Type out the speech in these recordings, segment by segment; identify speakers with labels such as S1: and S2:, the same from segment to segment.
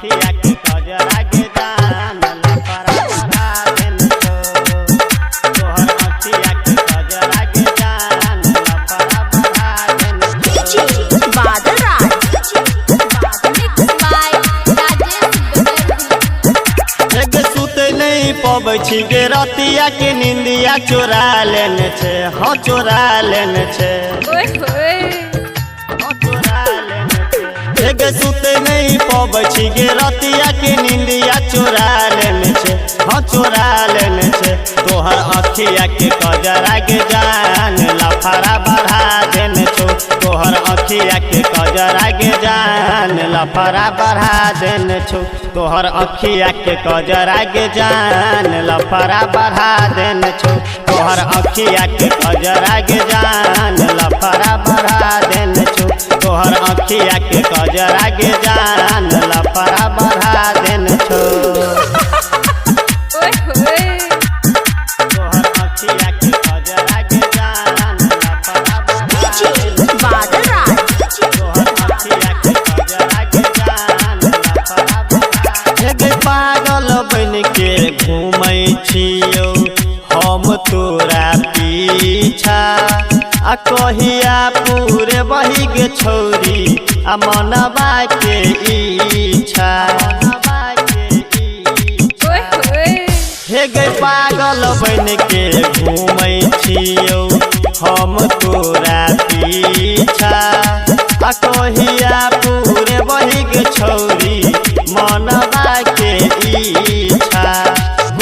S1: अखिया के कजरा के जान लफड़ा बढ़ा देन छो तोहर अखिया के कजरा के जान लफड़ा बढ़ा देन छो
S2: बादल राज
S1: एक सुते नहीं पबै छी गे रतिया के निंदिया चोरा लेने छे हाँ चोरा लेने छे एक सुते नहीं पबै छी गे रतिया के निंदिया चोरा लेने छे हाँ चोरा लेने छे तोहर अखिया के कजरा के जान लफड़ा बढ़ा देने छो तोहर अखिया के कजरा के जान लफड़ा बढ़ा देने छो तोहर अखिया के कजरा के जान लफड़ा बढ़ा देने छो तोहर अखिया के कजरा के जान लफड़ा बढ़ा देने छो तोहर अखिया के कजरा के जान लफड़ा बढ़ा देने छो तोहर अखिया के कजरा के जान लफड़ा बढ़ा
S2: बादल राज
S1: तोहर अखिया के कजरा के जान लफड़ा बढ़ा एक पागल बन के घूमै छियौ हम तोरा पीछा आ कहिया पूरे बही गे छौरी आ मनवा के इच्छा हे गे पागल बन के घूमै छियौ हम तोरा पीछा आ कहिया पूरे बही गे छौरी मनवा के इच्छा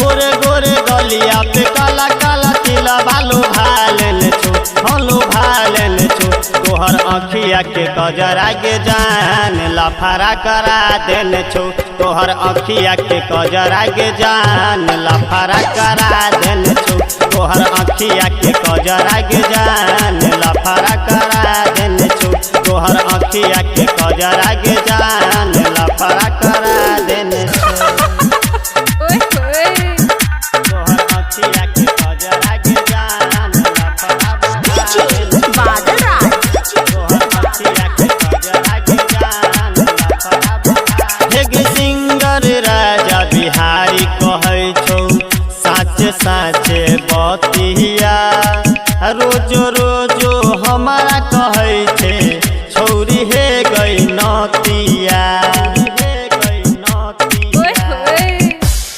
S1: गोरे गोरे गलिया पे काला काला तिला बालू भालेन छो हलू भालेन छो तोहर अखिया के कजरा के जान लफड़ा करा देन छो तोहर अखिया के कजरा के जान लफड़ा करा देन छो तोहर अखिया के कजरा के जान लफड़ा करा देन छो तोहर अखिया के कजरा के जान लफड़ा करा देन छो तोहर अखिया के कजरा के जान लफड़ा बढ़ा देन
S2: बादल राज
S1: तोहर अखिया के कजरा के जान लफड़ा बढ़ा हे गे सिंगर राजा बिहारी कहै छौ साचे साचे बतिया रोजो रोजो हमारा कहै छे छौरी हे गई नतिया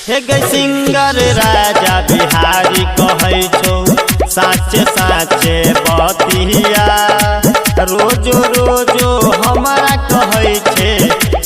S1: हे गई सिंगर राजा बिहारी कहै छौ साचे साचे बतिया रोजो रोजो हमारा कहै छे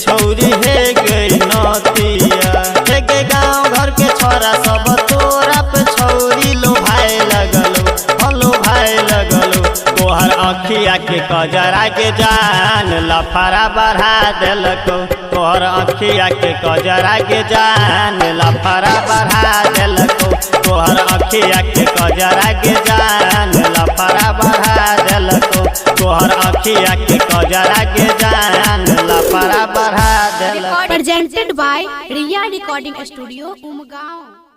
S1: छौरी हे गई नतिया हे गे गाँव घर के छोरा सब तोरा पे छौरी लो भाई लगलो हलो भाई लगलो तोहर अखिया के कजरा के जान लफड़ा बढ़ा देलको तोहर अखिया के कजरा के जान लफड़ा बढ़ा देलको तोहर अखिया के कजरा के जान लफड़ा बढ़ा देलको तोहर अखिया के कजरा के जान लफड़ा बढ़ा देलको
S2: presented by Riya Recording Studio, Umgaon।